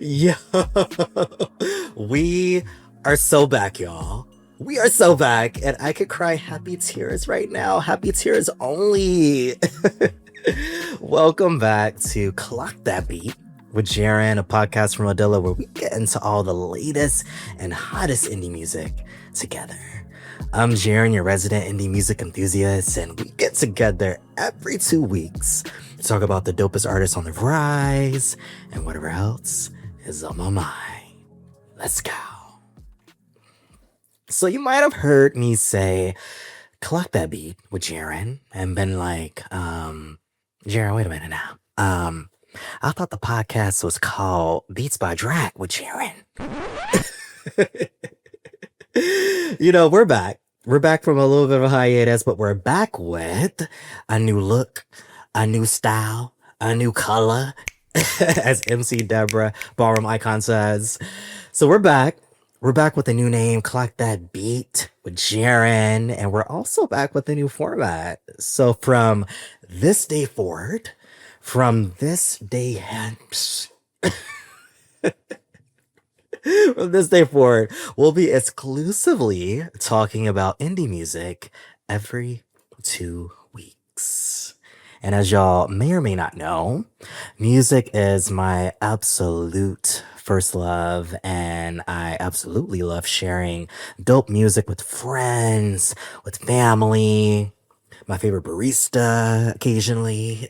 Yo, we are so back, y'all. We are so back, and I could cry happy tears right now. Happy tears only. Welcome back to Clock That Beat with Jaron, a podcast from Adilla where we get into all the latest and hottest indie music together. I'm Jaron, your resident indie music enthusiast, and we get together every 2 weeks to talk about the dopest artists on the rise and whatever else is on my mind. Let's go. So you might have heard me say, Clock That Beat with Jaron, and been like, Jaron, wait a minute now. I thought the podcast was called Beats by Drag with Jaron. We're back. We're back from a little bit of a hiatus, but we're back with a new look, a new style, a new color, as MC Deborah, Ballroom Icon says. So we're back. We're back with a new name, Clock That Beat with Jaron, and we're also back with a new format. So from this day forward, from this day hence, from this day forward, we'll be exclusively talking about indie music every 2 weeks. And as y'all may or may not know, music is my absolute first love, and I absolutely love sharing dope music with friends, with family, my favorite barista occasionally,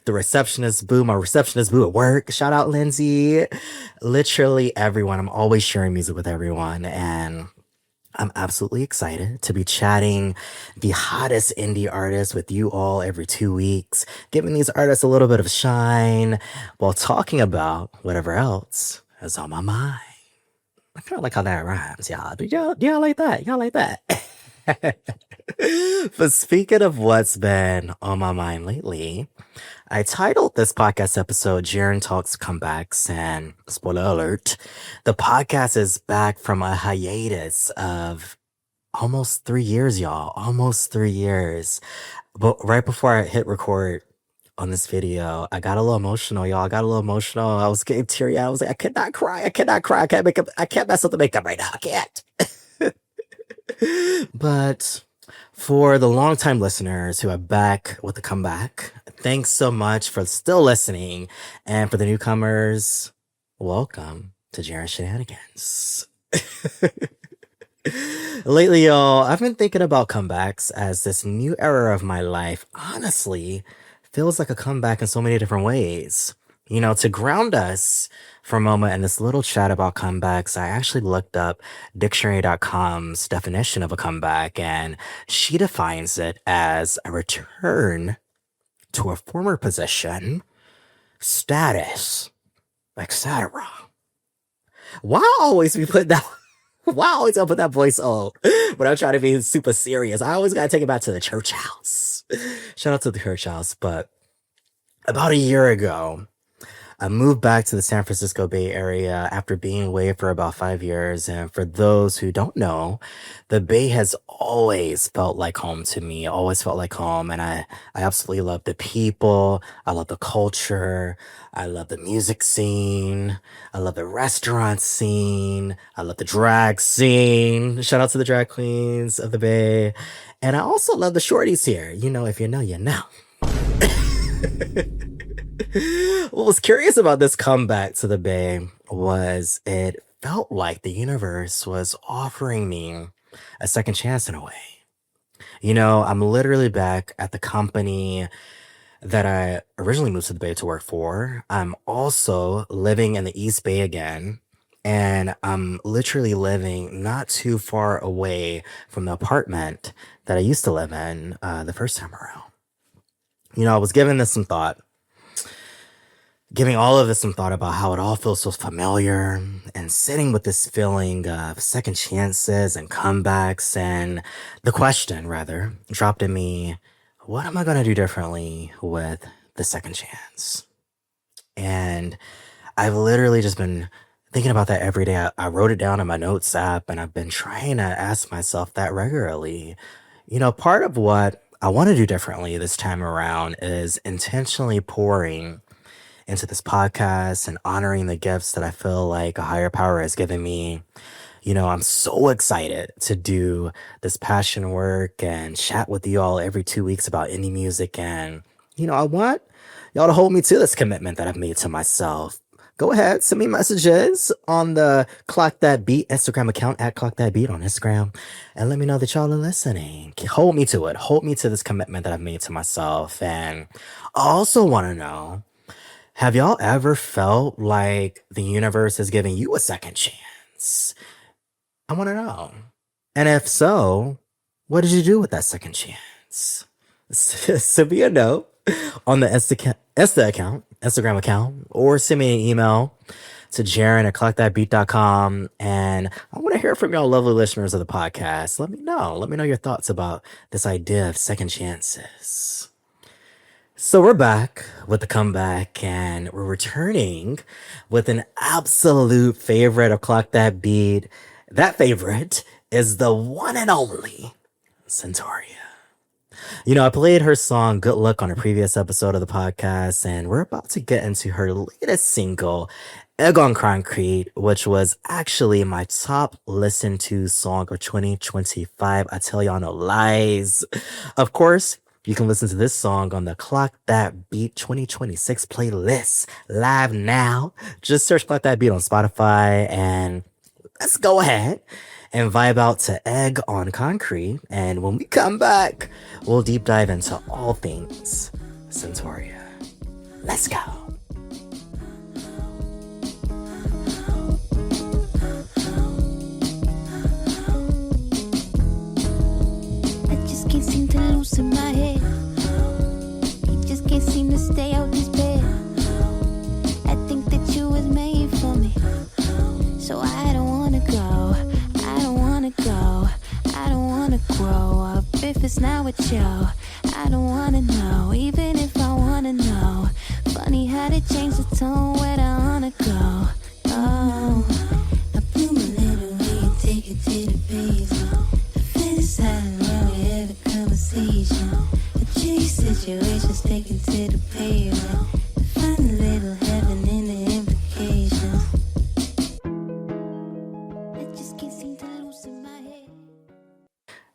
my receptionist boo at work. Shout out Lindsay. Literally everyone. I'm always sharing music with everyone, and I'm absolutely excited to be chatting the hottest indie artists with you all every 2 weeks, giving these artists a little bit of a shine while talking about whatever else is on my mind. I kind of like how that rhymes, y'all. Do y'all like that? Y'all like that? But speaking of what's been on my mind lately, I titled this podcast episode Jaron Talks Comebacks, and spoiler alert, the podcast is back from a hiatus of almost 3 years, y'all. Almost 3 years. But right before I hit record on this video, I got a little emotional, y'all. I got a little emotional. I was getting teary. I was like, I cannot cry. I can't mess up the makeup right now. I can't. But for the longtime listeners who are back with a comeback, thanks so much for still listening. And for the newcomers, welcome to Jaron Shenanigans. Lately, y'all, I've been thinking about comebacks as this new era of my life honestly feels like a comeback in so many different ways. To ground us for a moment in this little chat about comebacks, I actually looked up dictionary.com's definition of a comeback, and she defines it as a return to a former position, status, etc. Why always be putting that? Why always I put that voice on when I'm trying to be super serious? I always gotta take it back to the church house. Shout out to the church house. But about a year ago, I moved back to the San Francisco Bay Area after being away for about 5 years. And for those who don't know, the Bay has always felt like home to me, always felt like home. And I absolutely love the people. I love the culture. I love the music scene. I love the restaurant scene. I love the drag scene. Shout out to the drag queens of the Bay. And I also love the shorties here. If you know, you know. What was curious about this comeback to the Bay was it felt like the universe was offering me a second chance in a way. I'm literally back at the company that I originally moved to the Bay to work for. I'm also living in the East Bay again, and I'm literally living not too far away from the apartment that I used to live in the first time around. I was giving all of this some thought about how it all feels so familiar, and sitting with this feeling of second chances and comebacks, and the question, rather, dropped in me, what am I going to do differently with the second chance? And I've literally just been thinking about that every day. I wrote it down in my notes app, and I've been trying to ask myself that regularly. Part of what I want to do differently this time around is intentionally pouring into this podcast and honoring the gifts that I feel like a higher power has given me. I'm so excited to do this passion work and chat with you all every 2 weeks about indie music. And, I want y'all to hold me to this commitment that I've made to myself. Go ahead, send me messages on the Clock That Beat Instagram account at Clock That Beat on Instagram and let me know that y'all are listening. Hold me to it. Hold me to this commitment that I've made to myself. And I also want to know, have y'all ever felt like the universe is giving you a second chance? I want to know. And if so, what did you do with that second chance? Send me a note on the Instagram account, or send me an email to Jaron at clockthatbeat.com. And I want to hear from y'all lovely listeners of the podcast. Let me know. Let me know your thoughts about this idea of second chances. So we're back with the comeback, and we're returning with an absolute favorite of Clock That Beat. That favorite is the one and only Sintoria. I played her song Good Luck on a previous episode of the podcast, and we're about to get into her latest single, Egg on Concrete, which was actually my top listened to song of 2025. I tell y'all no lies. Of course, you can listen to this song on the Clock That Beat 2026 playlist live now. Just search Clock That Beat on Spotify, and let's go ahead and vibe out to Egg on Concrete. And when we come back, we'll deep dive into all things Sintoria. Let's go. I just can't seem to loosen my head. I just can't seem to stay out this bed. I think that you was made for me, so I don't wanna go. I don't wanna go. I don't wanna grow up if it's not with you. I don't wanna know, even if I wanna know. Funny how they change the tone where I wanna go. Oh, I blew my little way and take it to the basement. I fantasize around with every conversation. A G situation's taken to the pavement. I find a little heaven in the implications. I just can't seem to loosen my head.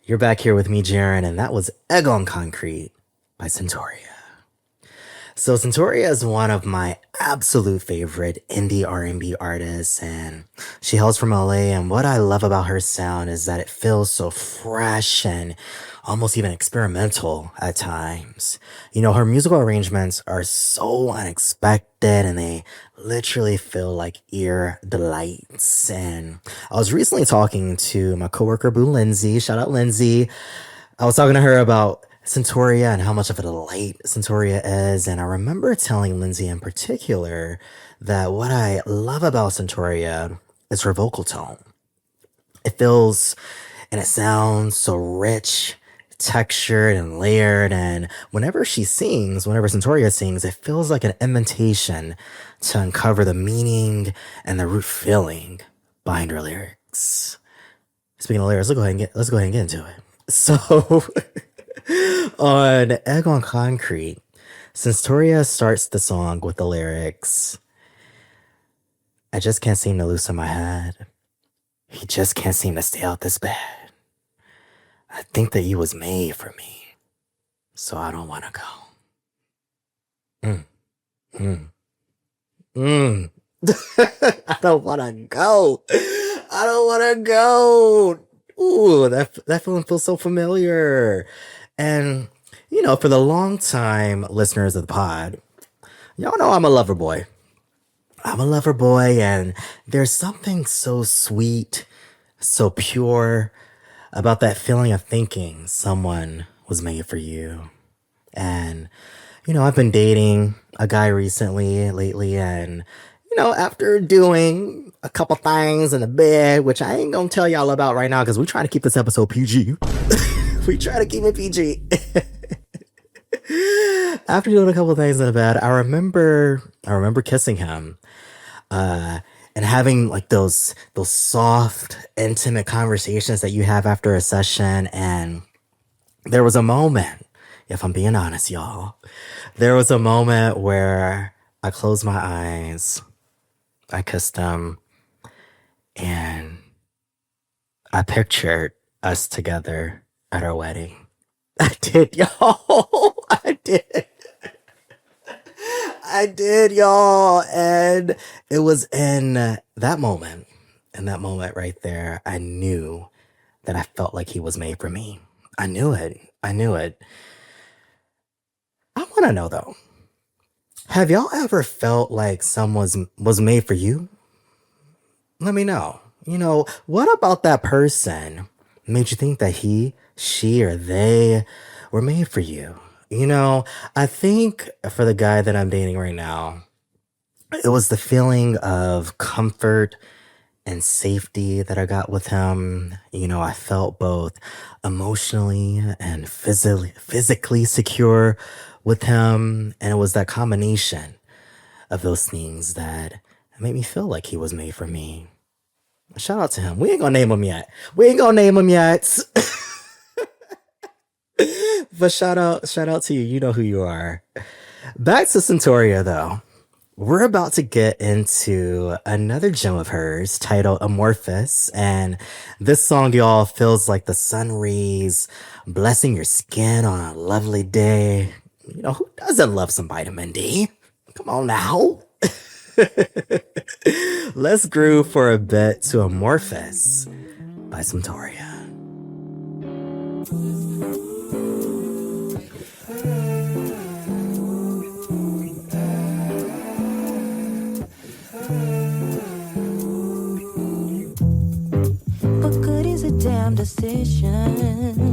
You're back here with me, Jaron, and that was Egg on Concrete by Sintoria. So Sintoria is one of my absolute favorite indie R&B artists, and she hails from LA, and what I love about her sound is that it feels so fresh and almost even experimental at times. Her musical arrangements are so unexpected, and they literally feel like ear delights. And I was recently talking to my coworker, Boo Lindsay. Shout out Lindsay. I was talking to her about Sintoria and how much of a delight Sintoria is. And I remember telling Lindsay in particular that what I love about Sintoria is her vocal tone. It feels and it sounds so rich, textured, and layered. And whenever Sintoria sings, it feels like an invitation to uncover the meaning and the root feeling behind her lyrics. Speaking of lyrics, let's go ahead and get into it. So, on Egg on Concrete, Sintoria starts the song with the lyrics, I just can't seem to loosen my head. He just can't seem to stay out this bed. I think that you was made for me, so I don't want to go. Mm, mm, I don't want to go. I don't want to go. Ooh, that feeling feels so familiar. And, for the long time listeners of the pod, y'all know I'm a lover boy. And there's something so sweet, so pure about that feeling of thinking someone was made for you. And, I've been dating a guy lately, and, after doing a couple things in the bed, which I ain't gonna tell y'all about right now because we're trying to keep this episode PG. We try to keep it PG. After doing a couple things in the bed, I remember kissing him, and having like those soft, intimate conversations that you have after a session. And there was a moment, if I'm being honest, y'all, there was a moment where I closed my eyes, I kissed him, and I pictured us together at our wedding. I did, y'all. I did. I did, y'all. And it was in that moment right there, I knew that I felt like he was made for me. I knew it. I knew it. I want to know though, have y'all ever felt like someone was made for you? Let me know. What about that person made you think that he, she, or they were made for you? I think for the guy that I'm dating right now, it was the feeling of comfort and safety that I got with him. I felt both emotionally and physically secure with him. And it was that combination of those things that made me feel like he was made for me. Shout out to him. We ain't gonna name him yet. We ain't gonna name him yet. But shout out to you. You know who you are. Back to Sintoria though. We're about to get into another gem of hers titled Amorphous. And this song, y'all, feels like the sun rays blessing your skin on a lovely day. Who doesn't love some vitamin D? Come on now. Let's groove for a bit to Amorphous by Sintoria. But good is a damn decision.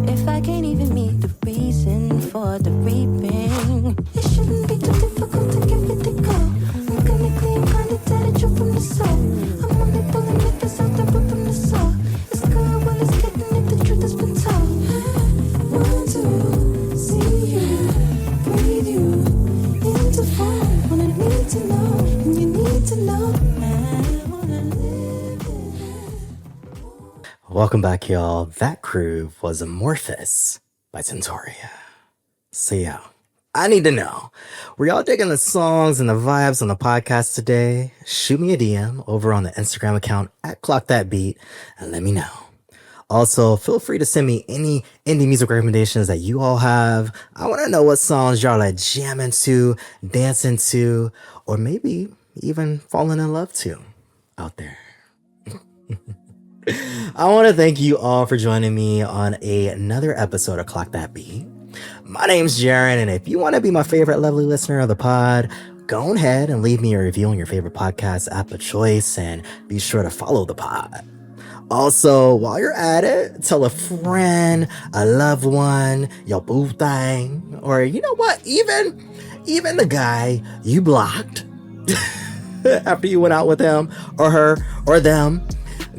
If I can't even meet the reason for the reaping, it shouldn't be too difficult to give it a go. I'm gonna clean kind of attitude from the soul. I'm only pulling niggas out the root from the soul. It's good while it's getting if the truth has been told. Want to see you, breathe you into form. Wanna need to know, and you need to know. I wanna live it. Welcome back, y'all. That groove was Amorphous by Sintoria. So, yeah, I need to know, were y'all digging the songs and the vibes on the podcast today? Shoot me a DM over on the Instagram account at Clock That Beat and let me know. Also, feel free to send me any indie music recommendations that you all have. I want to know what songs y'all are jamming to, dancing to, or maybe even falling in love to out there. I want to thank you all for joining me on another episode of Clock That Beat. My name's Jaron, and if you want to be my favorite lovely listener of the pod, go ahead and leave me a review on your favorite podcast app of choice, and be sure to follow the pod. Also, while you're at it, tell a friend, a loved one, your boo thing, or you know what, even the guy you blocked after you went out with him or her or them.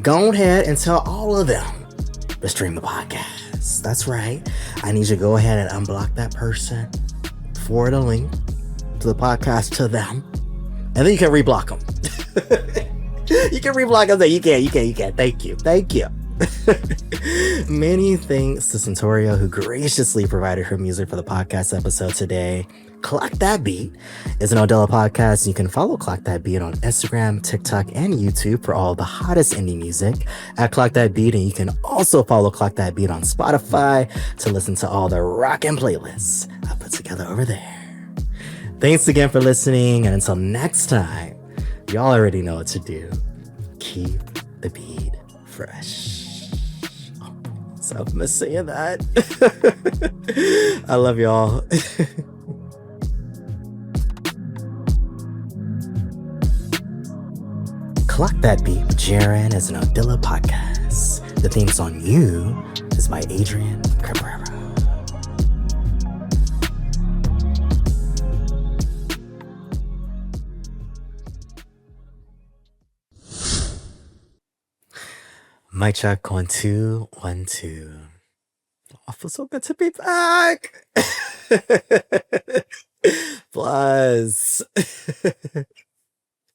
Go ahead and tell all of them to stream the podcast. That's right. I need you to go ahead and unblock that person, forward a link to the podcast to them, and then you can reblock them. You can reblock them. You can. Thank you. Many thanks to Sintoria, who graciously provided her music for the podcast episode today. Clock That Beat is an Odella podcast. You can follow Clock That Beat on Instagram, TikTok, and YouTube for all the hottest indie music at Clock That Beat. And you can also follow Clock That Beat on Spotify to listen to all the rockin' playlists I put together over there. Thanks again for listening. And until next time, y'all already know what to do. Keep the beat fresh. So I'm miss saying that. I love y'all. Clock That Beat with Jaron is an Odella podcast. The theme song You is by Adrian Cabrera. Mic check, 1 2 1 2. Oh, I feel so good to be back. Plus.